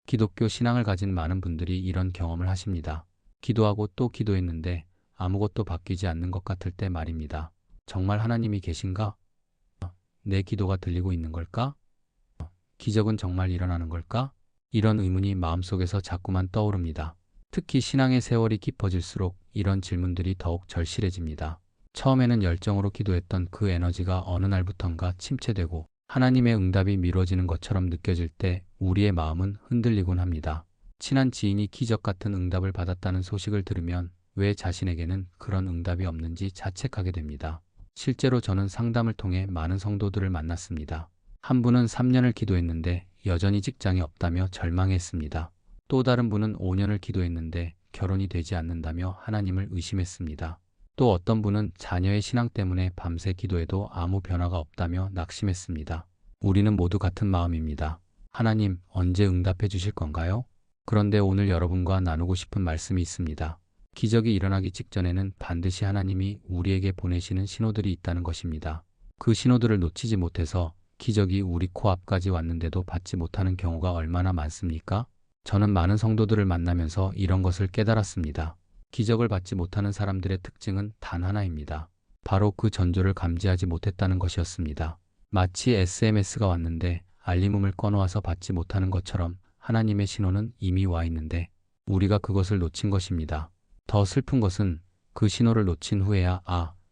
기독교 신앙을 가진 많은 분들이 이런 경험을 하십니다. 기도하고 또 기도했는데 아무것도 바뀌지 않는 것 같을 때 말입니다. 정말 하나님이 계신가? 내 기도가 들리고 있는 걸까? 기적은 정말 일어나는 걸까? 이런 의문이 마음속에서 자꾸만 떠오릅니다. 특히 신앙의 세월이 깊어질수록 이런 질문들이 더욱 절실해집니다. 처음에는 열정으로 기도했던 그 에너지가 어느 날부턴가 침체되고 하나님의 응답이 미뤄지는 것처럼 느껴질 때 우리의 마음은 흔들리곤 합니다. 친한 지인이 기적 같은 응답을 받았다는 소식을 들으면 왜 자신에게는 그런 응답이 없는지 자책하게 됩니다. 실제로 저는 상담을 통해 많은 성도들을 만났습니다. 한 분은 3년을 기도했는데 여전히 직장이 없다며 절망했습니다. 또 다른 분은 5년을 기도했는데 결혼이 되지 않는다며 하나님을 의심했습니다. 또 어떤 분은 자녀의 신앙 때문에 밤새 기도해도 아무 변화가 없다며 낙심했습니다. 우리는 모두 같은 마음입니다. 하나님, 언제 응답해 주실 건가요? 그런데 오늘 여러분과 나누고 싶은 말씀이 있습니다. 기적이 일어나기 직전에는 반드시 하나님이 우리에게 보내시는 신호들이 있다는 것입니다. 그 신호들을 놓치지 못해서 기적이 우리 코앞까지 왔는데도 받지 못하는 경우가 얼마나 많습니까? 저는 많은 성도들을 만나면서 이런 것을 깨달았습니다. 기적을 받지 못하는 사람들의 특징은 단 하나입니다. 바로 그 전조를 감지하지 못했다는 것이었습니다. 마치 SMS가 왔는데 알림음을 꺼놓아서 받지 못하는 것처럼 하나님의 신호는 이미 와 있는데 우리가 그것을 놓친 것입니다. 더 슬픈 것은 그 신호를 놓친 후에야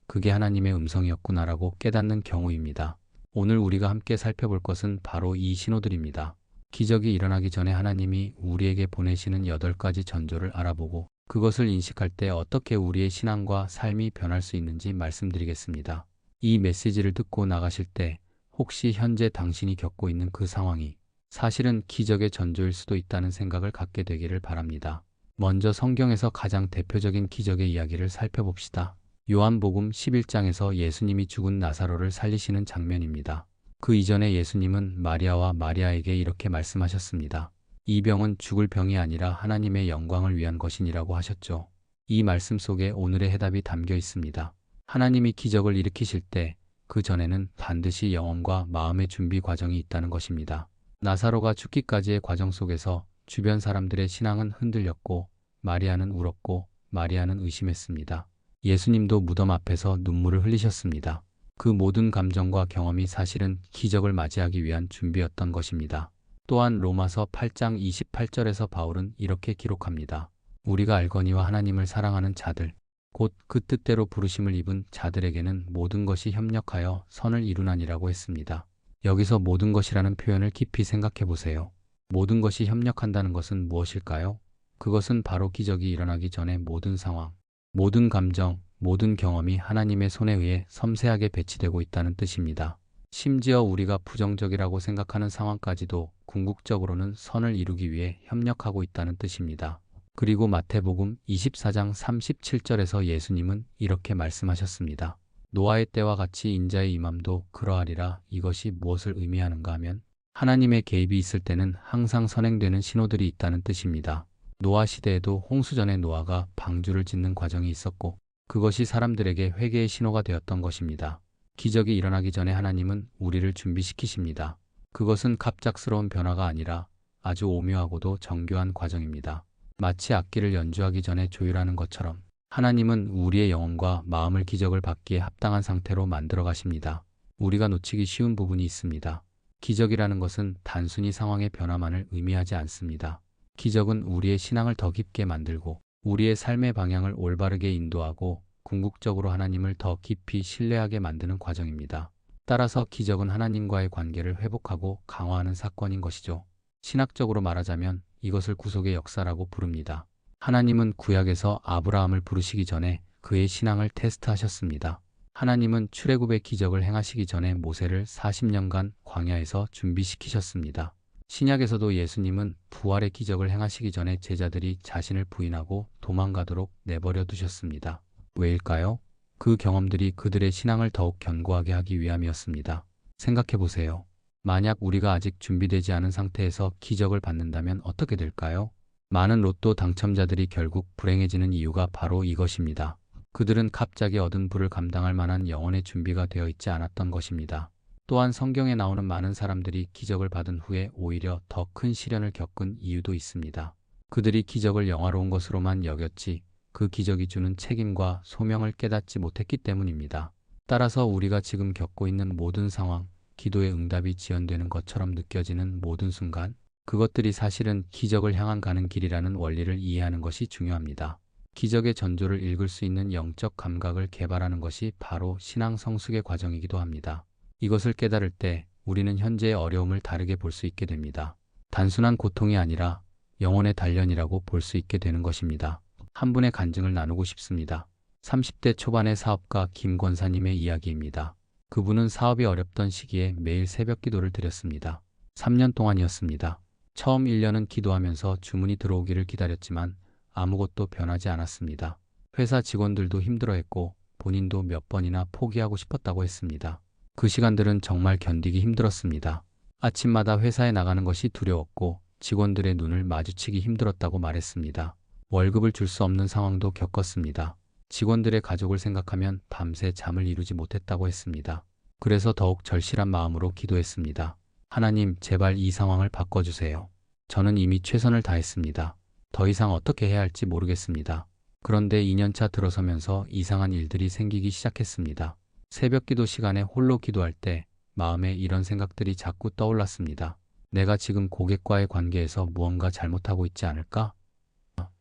그게 하나님의 음성이었구나라고 깨닫는 경우입니다. 오늘 우리가 함께 살펴볼 것은 바로 이 신호들입니다. 기적이 일어나기 전에 하나님이 우리에게 보내시는 8가지 전조를 알아보고 그것을 인식할 때 어떻게 우리의 신앙과 삶이 변할 수 있는지 말씀드리겠습니다. 이 메시지를 듣고 나가실 때 혹시 현재 당신이 겪고 있는 그 상황이 사실은 기적의 전조일 수도 있다는 생각을 갖게 되기를 바랍니다. 먼저 성경에서 가장 대표적인 기적의 이야기를 살펴봅시다. 요한복음 11장에서 예수님이 죽은 나사로를 살리시는 장면입니다. 그 이전에 예수님은 마리아와 마리아에게 이렇게 말씀하셨습니다. 이 병은 죽을 병이 아니라 하나님의 영광을 위한 것이니라고 하셨죠. 이 말씀 속에 오늘의 해답이 담겨 있습니다. 하나님이 기적을 일으키실 때 그 전에는 반드시 영혼과 마음의 준비 과정이 있다는 것입니다. 나사로가 죽기까지의 과정 속에서 주변 사람들의 신앙은 흔들렸고 마리아는 울었고 마리아는 의심했습니다. 예수님도 무덤 앞에서 눈물을 흘리셨습니다. 그 모든 감정과 경험이 사실은 기적을 맞이하기 위한 준비였던 것입니다. 또한 로마서 8장 28절에서 바울은 이렇게 기록합니다. 우리가 알거니와 하나님을 사랑하는 자들, 곧 그 뜻대로 부르심을 입은 자들에게는 모든 것이 협력하여 선을 이루나니라고 했습니다. 여기서 모든 것이라는 표현을 깊이 생각해 보세요. 모든 것이 협력한다는 것은 무엇일까요? 그것은 바로 기적이 일어나기 전에 모든 상황, 모든 감정, 모든 경험이 하나님의 손에 의해 섬세하게 배치되고 있다는 뜻입니다. 심지어 우리가 부정적이라고 생각하는 상황까지도 궁극적으로는 선을 이루기 위해 협력하고 있다는 뜻입니다. 그리고 마태복음 24장 37절에서 예수님은 이렇게 말씀하셨습니다. 노아의 때와 같이 인자의 임함도 그러하리라. 이것이 무엇을 의미하는가 하면 하나님의 개입이 있을 때는 항상 선행되는 신호들이 있다는 뜻입니다. 노아 시대에도 홍수 전에 노아가 방주를 짓는 과정이 있었고 그것이 사람들에게 회개의 신호가 되었던 것입니다. 기적이 일어나기 전에 하나님은 우리를 준비시키십니다. 그것은 갑작스러운 변화가 아니라 아주 오묘하고도 정교한 과정입니다. 마치 악기를 연주하기 전에 조율하는 것처럼 하나님은 우리의 영혼과 마음을 기적을 받기에 합당한 상태로 만들어 가십니다. 우리가 놓치기 쉬운 부분이 있습니다. 기적이라는 것은 단순히 상황의 변화만을 의미하지 않습니다. 기적은 우리의 신앙을 더 깊게 만들고 우리의 삶의 방향을 올바르게 인도하고 궁극적으로 하나님을 더 깊이 신뢰하게 만드는 과정입니다. 따라서 기적은 하나님과의 관계를 회복하고 강화하는 사건인 것이죠. 신학적으로 말하자면 이것을 구속의 역사라고 부릅니다. 하나님은 구약에서 아브라함을 부르시기 전에 그의 신앙을 테스트하셨습니다. 하나님은 출애굽의 기적을 행하시기 전에 모세를 40년간 광야에서 준비시키셨습니다. 신약에서도 예수님은 부활의 기적을 행하시기 전에 제자들이 자신을 부인하고 도망가도록 내버려 두셨습니다. 왜일까요? 그 경험들이 그들의 신앙을 더욱 견고하게 하기 위함이었습니다. 생각해 보세요. 만약 우리가 아직 준비되지 않은 상태에서 기적을 받는다면 어떻게 될까요? 많은 로또 당첨자들이 결국 불행해지는 이유가 바로 이것입니다. 그들은 갑자기 얻은 부를 감당할 만한 영혼의 준비가 되어 있지 않았던 것입니다. 또한 성경에 나오는 많은 사람들이 기적을 받은 후에 오히려 더 큰 시련을 겪은 이유도 있습니다. 그들이 기적을 영화로운 것으로만 여겼지 그 기적이 주는 책임과 소명을 깨닫지 못했기 때문입니다. 따라서 우리가 지금 겪고 있는 모든 상황, 기도의 응답이 지연되는 것처럼 느껴지는 모든 순간, 그것들이 사실은 기적을 향한 가는 길이라는 원리를 이해하는 것이 중요합니다. 기적의 전조를 읽을 수 있는 영적 감각을 개발하는 것이 바로 신앙 성숙의 과정이기도 합니다. 이것을 깨달을 때 우리는 현재의 어려움을 다르게 볼 수 있게 됩니다. 단순한 고통이 아니라 영혼의 단련이라고 볼 수 있게 되는 것입니다. 한 분의 간증을 나누고 싶습니다. 30대 초반의 사업가 김 권사님의 이야기입니다. 그분은 사업이 어렵던 시기에 매일 새벽 기도를 드렸습니다. 3년 동안이었습니다. 처음 1년은 기도하면서 주문이 들어오기를 기다렸지만 아무것도 변하지 않았습니다. 회사 직원들도 힘들어했고 본인도 몇 번이나 포기하고 싶었다고 했습니다. 그 시간들은 정말 견디기 힘들었습니다. 아침마다 회사에 나가는 것이 두려웠고 직원들의 눈을 마주치기 힘들었다고 말했습니다. 월급을 줄 수 없는 상황도 겪었습니다. 직원들의 가족을 생각하면 밤새 잠을 이루지 못했다고 했습니다. 그래서 더욱 절실한 마음으로 기도했습니다. 하나님, 제발 이 상황을 바꿔주세요. 저는 이미 최선을 다했습니다. 더 이상 어떻게 해야 할지 모르겠습니다. 그런데 2년차 들어서면서 이상한 일들이 생기기 시작했습니다. 새벽 기도 시간에 홀로 기도할 때 마음에 이런 생각들이 자꾸 떠올랐습니다. 내가 지금 고객과의 관계에서 무언가 잘못하고 있지 않을까?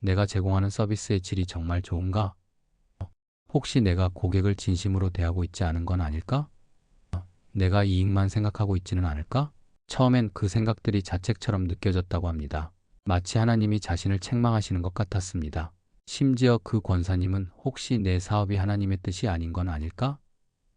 내가 제공하는 서비스의 질이 정말 좋은가? 혹시 내가 고객을 진심으로 대하고 있지 않은 건 아닐까? 내가 이익만 생각하고 있지는 않을까? 처음엔 그 생각들이 자책처럼 느껴졌다고 합니다. 마치 하나님이 자신을 책망하시는 것 같았습니다. 심지어 그 권사님은 혹시 내 사업이 하나님의 뜻이 아닌 건 아닐까?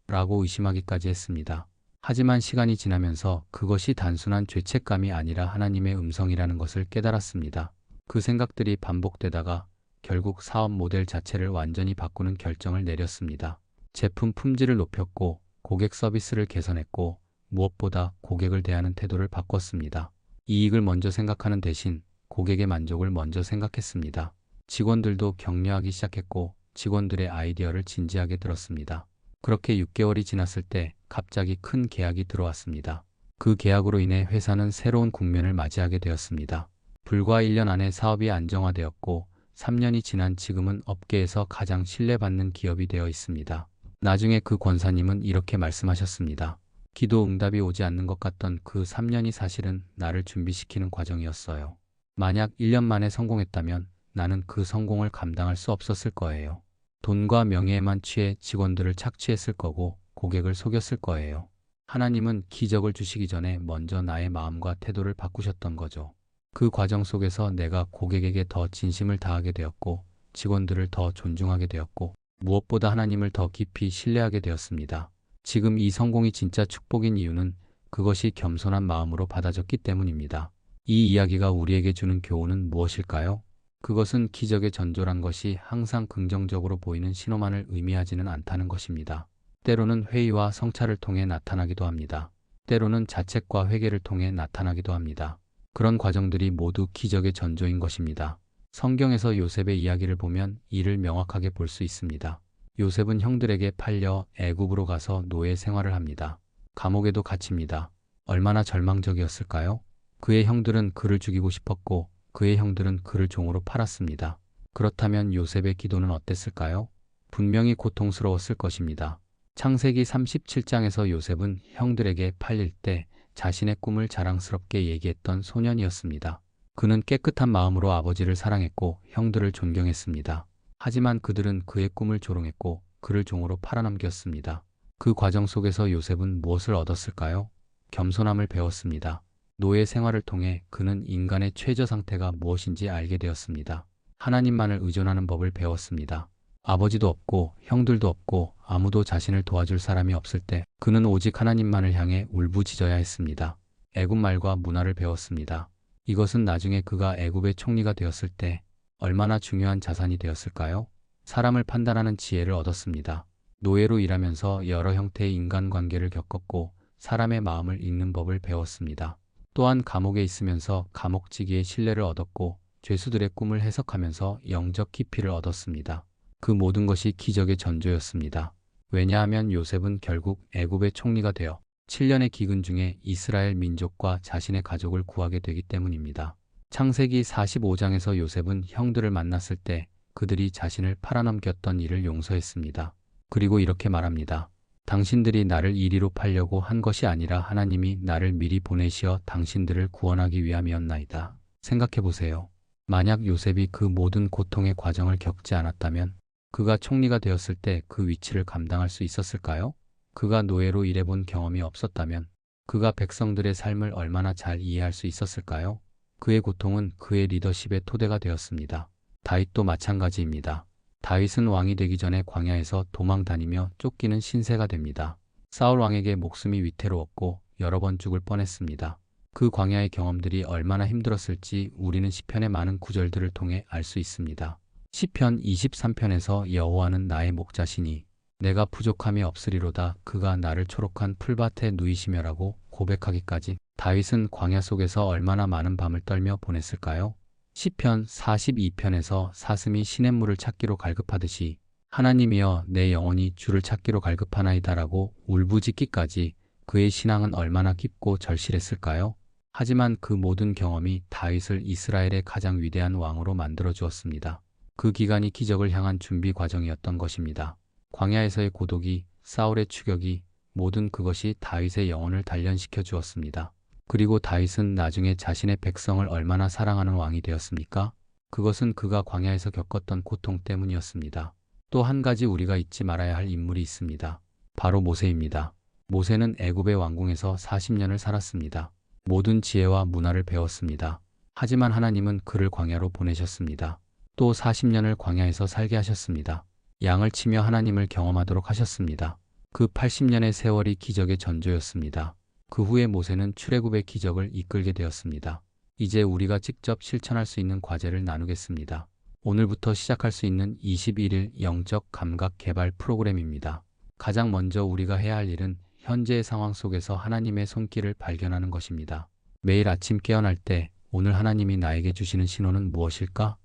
라고 의심하기까지 했습니다. 하지만 시간이 지나면서 그것이 단순한 죄책감이 아니라 하나님의 음성이라는 것을 깨달았습니다. 그 생각들이 반복되다가 결국 사업 모델 자체를 완전히 바꾸는 결정을 내렸습니다. 제품 품질을 높였고 고객 서비스를 개선했고 무엇보다 고객을 대하는 태도를 바꿨습니다. 이익을 먼저 생각하는 대신 고객의 만족을 먼저 생각했습니다. 직원들도 격려하기 시작했고 직원들의 아이디어를 진지하게 들었습니다. 그렇게 6개월이 지났을 때 갑자기 큰 계약이 들어왔습니다. 그 계약으로 인해 회사는 새로운 국면을 맞이하게 되었습니다. 불과 1년 안에 사업이 안정화되었고 3년이 지난 지금은 업계에서 가장 신뢰받는 기업이 되어 있습니다. 나중에 그 권사님은 이렇게 말씀하셨습니다. 기도 응답이 오지 않는 것 같던 그 3년이 사실은 나를 준비시키는 과정이었어요. 만약 1년 만에 성공했다면 나는 그 성공을 감당할 수 없었을 거예요. 돈과 명예에만 취해 직원들을 착취했을 거고 고객을 속였을 거예요. 하나님은 기적을 주시기 전에 먼저 나의 마음과 태도를 바꾸셨던 거죠. 그 과정 속에서 내가 고객에게 더 진심을 다하게 되었고 직원들을 더 존중하게 되었고 무엇보다 하나님을 더 깊이 신뢰하게 되었습니다. 지금 이 성공이 진짜 축복인 이유는 그것이 겸손한 마음으로 받아졌기 때문입니다. 이 이야기가 우리에게 주는 교훈은 무엇일까요? 그것은 기적의 전조란 것이 항상 긍정적으로 보이는 신호만을 의미하지는 않다는 것입니다. 때로는 회의와 성찰을 통해 나타나기도 합니다. 때로는 자책과 회개를 통해 나타나기도 합니다. 그런 과정들이 모두 기적의 전조인 것입니다. 성경에서 요셉의 이야기를 보면 이를 명확하게 볼 수 있습니다. 요셉은 형들에게 팔려 애굽으로 가서 노예 생활을 합니다. 감옥에도 갇힙니다. 얼마나 절망적이었을까요? 그의 형들은 그를 죽이고 싶었고 그의 형들은 그를 종으로 팔았습니다. 그렇다면 요셉의 기도는 어땠을까요? 분명히 고통스러웠을 것입니다. 창세기 37장에서 요셉은 형들에게 팔릴 때 자신의 꿈을 자랑스럽게 얘기했던 소년이었습니다. 그는 깨끗한 마음으로 아버지를 사랑했고 형들을 존경했습니다. 하지만 그들은 그의 꿈을 조롱했고 그를 종으로 팔아넘겼습니다. 그 과정 속에서 요셉은 무엇을 얻었을까요? 겸손함을 배웠습니다. 노예 생활을 통해 그는 인간의 최저 상태가 무엇인지 알게 되었습니다. 하나님만을 의존하는 법을 배웠습니다. 아버지도 없고 형들도 없고 아무도 자신을 도와줄 사람이 없을 때 그는 오직 하나님만을 향해 울부짖어야 했습니다. 애굽 말과 문화를 배웠습니다. 이것은 나중에 그가 애굽의 총리가 되었을 때 얼마나 중요한 자산이 되었을까요? 사람을 판단하는 지혜를 얻었습니다. 노예로 일하면서 여러 형태의 인간관계를 겪었고 사람의 마음을 읽는 법을 배웠습니다. 또한 감옥에 있으면서 감옥지기의 신뢰를 얻었고 죄수들의 꿈을 해석하면서 영적 깊이를 얻었습니다. 그 모든 것이 기적의 전조였습니다. 왜냐하면 요셉은 결국 애굽의 총리가 되어 7년의 기근 중에 이스라엘 민족과 자신의 가족을 구하게 되기 때문입니다. 창세기 45장에서 요셉은 형들을 만났을 때 그들이 자신을 팔아넘겼던 일을 용서했습니다. 그리고 이렇게 말합니다. 당신들이 나를 이리로 팔려고 한 것이 아니라 하나님이 나를 미리 보내시어 당신들을 구원하기 위함이었나이다. 생각해 보세요. 만약 요셉이 그 모든 고통의 과정을 겪지 않았다면 그가 총리가 되었을 때 그 위치를 감당할 수 있었을까요? 그가 노예로 일해본 경험이 없었다면 그가 백성들의 삶을 얼마나 잘 이해할 수 있었을까요? 그의 고통은 그의 리더십의 토대가 되었습니다. 다윗도 마찬가지입니다. 다윗은 왕이 되기 전에 광야에서 도망 다니며 쫓기는 신세가 됩니다. 사울 왕에게 목숨이 위태로웠고 여러 번 죽을 뻔했습니다. 그 광야의 경험들이 얼마나 힘들었을지 우리는 시편의 많은 구절들을 통해 알 수 있습니다. 시편 23편에서 여호와는 나의 목자시니 내가 부족함이 없으리로다. 그가 나를 초록한 풀밭에 누이시며라고 고백하기까지 다윗은 광야 속에서 얼마나 많은 밤을 떨며 보냈을까요? 시편 42편에서 사슴이 시냇물을 찾기로 갈급하듯이 하나님이여 내 영혼이 주를 찾기로 갈급하나이다라고 울부짖기까지 그의 신앙은 얼마나 깊고 절실했을까요? 하지만 그 모든 경험이 다윗을 이스라엘의 가장 위대한 왕으로 만들어 주었습니다. 그 기간이 기적을 향한 준비 과정이었던 것입니다. 광야에서의 고독이, 사울의 추격이 모든 그것이 다윗의 영혼을 단련시켜 주었습니다. 그리고 다윗은 나중에 자신의 백성을 얼마나 사랑하는 왕이 되었습니까? 그것은 그가 광야에서 겪었던 고통 때문이었습니다. 또 한 가지 우리가 잊지 말아야 할 인물이 있습니다. 바로 모세입니다. 모세는 애굽의 왕궁에서 40년을 살았습니다. 모든 지혜와 문화를 배웠습니다. 하지만 하나님은 그를 광야로 보내셨습니다. 또 40년을 광야에서 살게 하셨습니다. 양을 치며 하나님을 경험하도록 하셨습니다. 그 80년의 세월이 기적의 전조였습니다. 그 후에 모세는 출애굽의 기적을 이끌게 되었습니다. 이제 우리가 직접 실천할 수 있는 과제를 나누겠습니다. 오늘부터 시작할 수 있는 21일 영적 감각 개발 프로그램입니다. 가장 먼저 우리가 해야 할 일은 현재의 상황 속에서 하나님의 손길을 발견하는 것입니다. 매일 아침 깨어날 때 오늘 하나님이 나에게 주시는 신호는 무엇일까?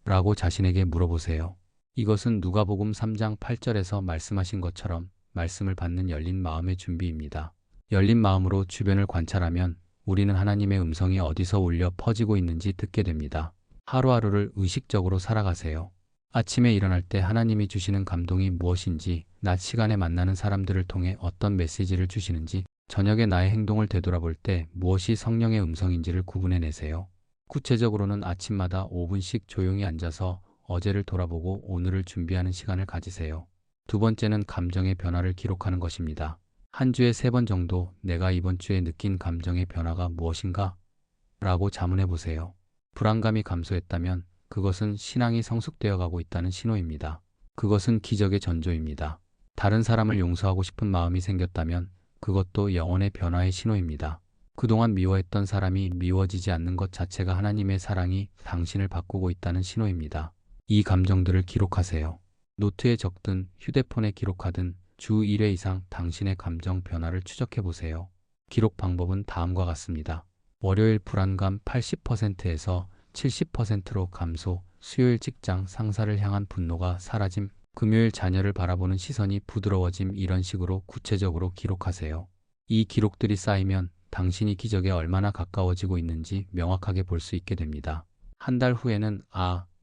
라고 자신에게 물어보세요. 이것은 누가복음 3장 8절에서 말씀하신 것처럼 말씀을 받는 열린 마음의 준비입니다. 열린 마음으로 주변을 관찰하면 우리는 하나님의 음성이 어디서 울려 퍼지고 있는지 듣게 됩니다. 하루하루를 의식적으로 살아가세요. 아침에 일어날 때 하나님이 주시는 감동이 무엇인지, 낮 시간에 만나는 사람들을 통해 어떤 메시지를 주시는지, 저녁에 나의 행동을 되돌아볼 때 무엇이 성령의 음성인지를 구분해내세요. 구체적으로는 아침마다 5분씩 조용히 앉아서 어제를 돌아보고 오늘을 준비하는 시간을 가지세요. 두 번째는 감정의 변화를 기록하는 것입니다. 한 주에 3번 정도 내가 이번 주에 느낀 감정의 변화가 무엇인가? 라고 자문해 보세요. 불안감이 감소했다면 그것은 신앙이 성숙되어 가고 있다는 신호입니다. 그것은 기적의 전조입니다. 다른 사람을 용서하고 싶은 마음이 생겼다면 그것도 영혼의 변화의 신호입니다. 그동안 미워했던 사람이 미워지지 않는 것 자체가 하나님의 사랑이 당신을 바꾸고 있다는 신호입니다. 이 감정들을 기록하세요. 노트에 적든 휴대폰에 기록하든 주 1회 이상 당신의 감정 변화를 추적해 보세요. 기록 방법은 다음과 같습니다. 월요일 불안감 80%에서 70%로 감소, 수요일 직장 상사를 향한 분노가 사라짐, 금요일 자녀를 바라보는 시선이 부드러워짐. 이런 식으로 구체적으로 기록하세요. 이 기록들이 쌓이면 당신이 기적에 얼마나 가까워지고 있는지 명확하게 볼 수 있게 됩니다. 한 달 후에는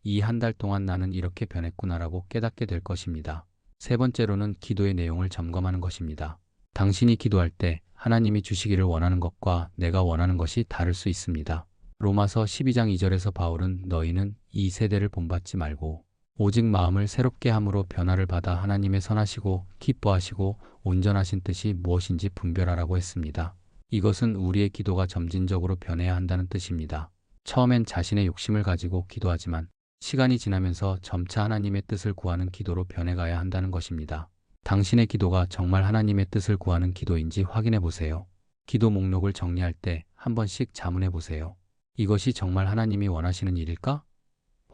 이 한 달 동안 나는 이렇게 변했구나라고 깨닫게 될 것입니다. 세 번째로는 기도의 내용을 점검하는 것입니다. 당신이 기도할 때 하나님이 주시기를 원하는 것과 내가 원하는 것이 다를 수 있습니다. 로마서 12장 2절에서 바울은 너희는 이 세대를 본받지 말고 오직 마음을 새롭게 함으로 변화를 받아 하나님의 선하시고 기뻐하시고 온전하신 뜻이 무엇인지 분별하라고 했습니다. 이것은 우리의 기도가 점진적으로 변해야 한다는 뜻입니다. 처음엔 자신의 욕심을 가지고 기도하지만 시간이 지나면서 점차 하나님의 뜻을 구하는 기도로 변해가야 한다는 것입니다. 당신의 기도가 정말 하나님의 뜻을 구하는 기도인지 확인해 보세요. 기도 목록을 정리할 때 한 번씩 자문해 보세요. 이것이 정말 하나님이 원하시는 일일까?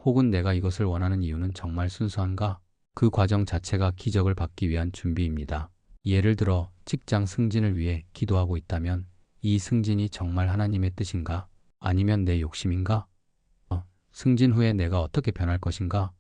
혹은 내가 이것을 원하는 이유는 정말 순수한가? 그 과정 자체가 기적을 받기 위한 준비입니다. 예를 들어 직장 승진을 위해 기도하고 있다면 이 승진이 정말 하나님의 뜻인가? 아니면 내 욕심인가? 승진 후에 내가 어떻게 변할 것인가?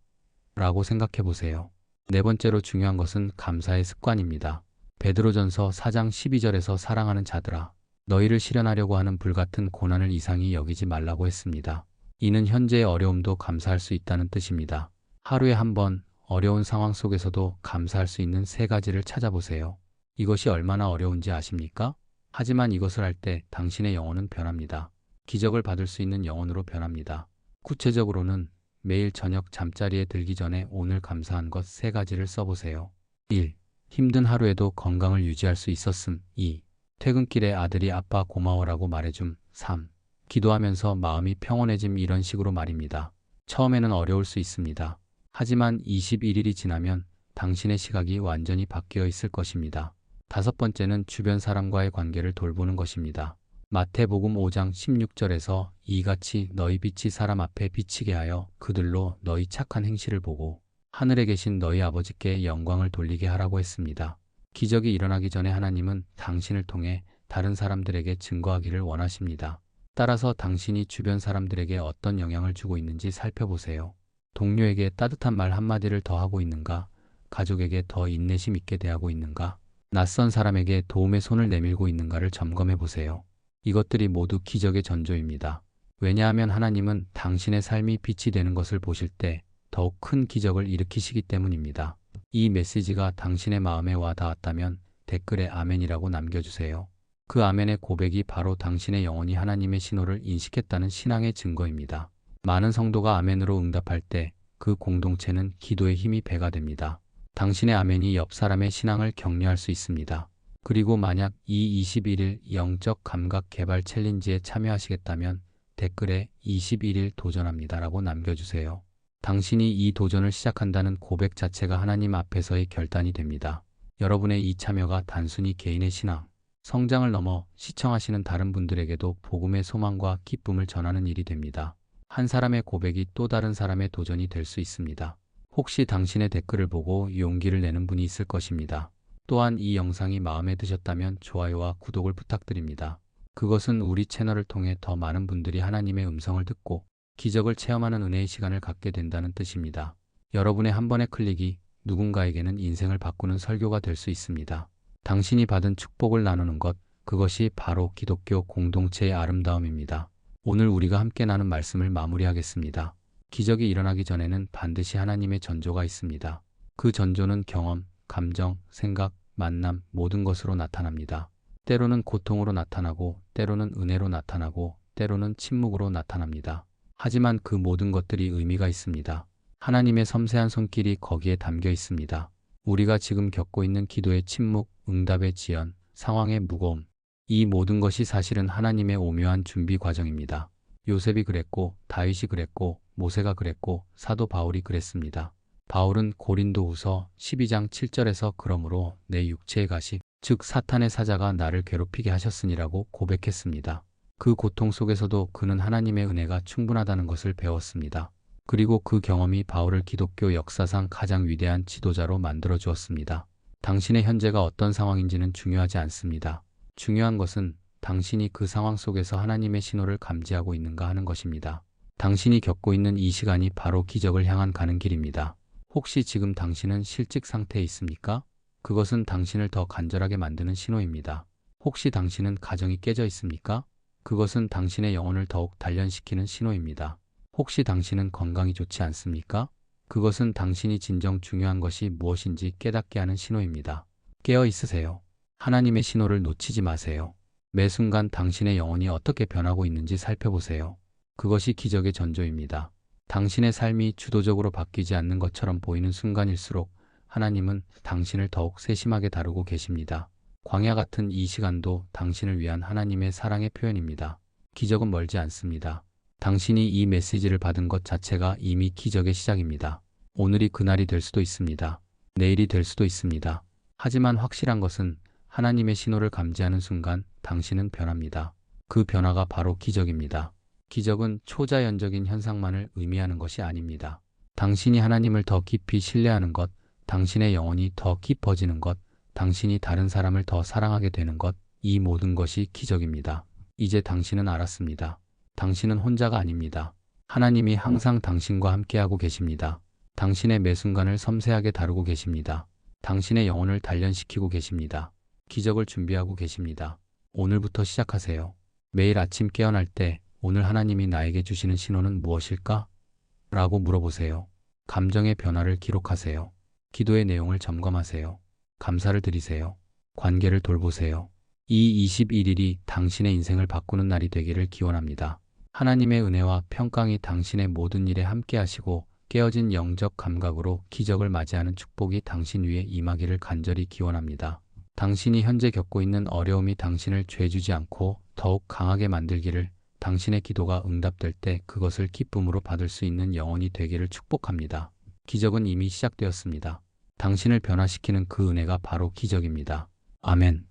라고 생각해 보세요. 네 번째로 중요한 것은 감사의 습관입니다. 베드로전서 4장 12절에서 사랑하는 자들아, 너희를 실현하려고 하는 불같은 고난을 이상히 여기지 말라고 했습니다. 이는 현재의 어려움도 감사할 수 있다는 뜻입니다. 하루에 한 번 어려운 상황 속에서도 감사할 수 있는 세 가지를 찾아보세요. 이것이 얼마나 어려운지 아십니까? 하지만 이것을 할 때 당신의 영혼은 변합니다. 기적을 받을 수 있는 영혼으로 변합니다. 구체적으로는 매일 저녁 잠자리에 들기 전에 오늘 감사한 것 세 가지를 써보세요. 1. 힘든 하루에도 건강을 유지할 수 있었음. 2. 퇴근길에 아들이 아빠 고마워라고 말해줌. 3. 기도하면서 마음이 평온해짐. 이런 식으로 말입니다. 처음에는 어려울 수 있습니다. 하지만 21일이 지나면 당신의 시각이 완전히 바뀌어 있을 것입니다. 다섯 번째는 주변 사람과의 관계를 돌보는 것입니다. 마태복음 5장 16절에서 이같이 너희 빛이 사람 앞에 비치게 하여 그들로 너희 착한 행실을 보고 하늘에 계신 너희 아버지께 영광을 돌리게 하라고 했습니다. 기적이 일어나기 전에 하나님은 당신을 통해 다른 사람들에게 증거하기를 원하십니다. 따라서 당신이 주변 사람들에게 어떤 영향을 주고 있는지 살펴보세요. 동료에게 따뜻한 말 한마디를 더 하고 있는가? 가족에게 더 인내심 있게 대하고 있는가? 낯선 사람에게 도움의 손을 내밀고 있는가를 점검해 보세요. 이것들이 모두 기적의 전조입니다. 왜냐하면 하나님은 당신의 삶이 빛이 되는 것을 보실 때 더욱 큰 기적을 일으키시기 때문입니다. 이 메시지가 당신의 마음에 와 닿았다면 댓글에 아멘이라고 남겨주세요. 그 아멘의 고백이 바로 당신의 영혼이 하나님의 신호를 인식했다는 신앙의 증거입니다. 많은 성도가 아멘으로 응답할 때 그 공동체는 기도의 힘이 배가 됩니다. 당신의 아멘이 옆 사람의 신앙을 격려할 수 있습니다. 그리고 만약 이 21일 영적 감각 개발 챌린지에 참여하시겠다면 댓글에 21일 도전합니다라고 남겨주세요. 당신이 이 도전을 시작한다는 고백 자체가 하나님 앞에서의 결단이 됩니다. 여러분의 이 참여가 단순히 개인의 신앙, 성장을 넘어 시청하시는 다른 분들에게도 복음의 소망과 기쁨을 전하는 일이 됩니다. 한 사람의 고백이 또 다른 사람의 도전이 될 수 있습니다. 혹시 당신의 댓글을 보고 용기를 내는 분이 있을 것입니다. 또한 이 영상이 마음에 드셨다면 좋아요와 구독을 부탁드립니다. 그것은 우리 채널을 통해 더 많은 분들이 하나님의 음성을 듣고 기적을 체험하는 은혜의 시간을 갖게 된다는 뜻입니다. 여러분의 한 번의 클릭이 누군가에게는 인생을 바꾸는 설교가 될 수 있습니다. 당신이 받은 축복을 나누는 것, 그것이 바로 기독교 공동체의 아름다움입니다. 오늘 우리가 함께 나눈 말씀을 마무리하겠습니다. 기적이 일어나기 전에는 반드시 하나님의 전조가 있습니다. 그 전조는 경험, 감정, 생각, 만남, 모든 것으로 나타납니다. 때로는 고통으로 나타나고, 때로는 은혜로 나타나고, 때로는 침묵으로 나타납니다. 하지만 그 모든 것들이 의미가 있습니다. 하나님의 섬세한 손길이 거기에 담겨 있습니다. 우리가 지금 겪고 있는 기도의 침묵, 응답의 지연, 상황의 무거움, 이 모든 것이 사실은 하나님의 오묘한 준비 과정입니다. 요셉이 그랬고, 다윗이 그랬고, 모세가 그랬고, 사도 바울이 그랬습니다. 바울은 고린도후서 12장 7절에서 그러므로 내 육체의 가식, 즉 사탄의 사자가 나를 괴롭히게 하셨으니라고 고백했습니다. 그 고통 속에서도 그는 하나님의 은혜가 충분하다는 것을 배웠습니다. 그리고 그 경험이 바울을 기독교 역사상 가장 위대한 지도자로 만들어 주었습니다. 당신의 현재가 어떤 상황인지는 중요하지 않습니다. 중요한 것은 당신이 그 상황 속에서 하나님의 신호를 감지하고 있는가 하는 것입니다. 당신이 겪고 있는 이 시간이 바로 기적을 향한 가는 길입니다. 혹시 지금 당신은 실직 상태에 있습니까? 그것은 당신을 더 간절하게 만드는 신호입니다. 혹시 당신은 가정이 깨져 있습니까? 그것은 당신의 영혼을 더욱 단련시키는 신호입니다. 혹시 당신은 건강이 좋지 않습니까? 그것은 당신이 진정 중요한 것이 무엇인지 깨닫게 하는 신호입니다. 깨어 있으세요. 하나님의 신호를 놓치지 마세요. 매 순간 당신의 영혼이 어떻게 변하고 있는지 살펴보세요. 그것이 기적의 전조입니다. 당신의 삶이 주도적으로 바뀌지 않는 것처럼 보이는 순간일수록 하나님은 당신을 더욱 세심하게 다루고 계십니다. 광야 같은 이 시간도 당신을 위한 하나님의 사랑의 표현입니다. 기적은 멀지 않습니다. 당신이 이 메시지를 받은 것 자체가 이미 기적의 시작입니다. 오늘이 그날이 될 수도 있습니다. 내일이 될 수도 있습니다. 하지만 확실한 것은 하나님의 신호를 감지하는 순간 당신은 변합니다. 그 변화가 바로 기적입니다. 기적은 초자연적인 현상만을 의미하는 것이 아닙니다. 당신이 하나님을 더 깊이 신뢰하는 것, 당신의 영혼이 더 깊어지는 것, 당신이 다른 사람을 더 사랑하게 되는 것, 이 모든 것이 기적입니다. 이제 당신은 알았습니다. 당신은 혼자가 아닙니다. 하나님이 항상 당신과 함께하고 계십니다. 당신의 매 순간을 섬세하게 다루고 계십니다. 당신의 영혼을 단련시키고 계십니다. 기적을 준비하고 계십니다. 오늘부터 시작하세요. 매일 아침 깨어날 때 오늘 하나님이 나에게 주시는 신호는 무엇일까? 라고 물어보세요. 감정의 변화를 기록하세요. 기도의 내용을 점검하세요. 감사를 드리세요. 관계를 돌보세요. 이 21일이 당신의 인생을 바꾸는 날이 되기를 기원합니다. 하나님의 은혜와 평강이 당신의 모든 일에 함께 하시고 깨어진 영적 감각으로 기적을 맞이하는 축복이 당신 위에 임하기를 간절히 기원합니다. 당신이 현재 겪고 있는 어려움이 당신을 죄주지 않고 더욱 강하게 만들기를, 당신의 기도가 응답될 때 그것을 기쁨으로 받을 수 있는 영혼이 되기를 축복합니다. 기적은 이미 시작되었습니다. 당신을 변화시키는 그 은혜가 바로 기적입니다. 아멘.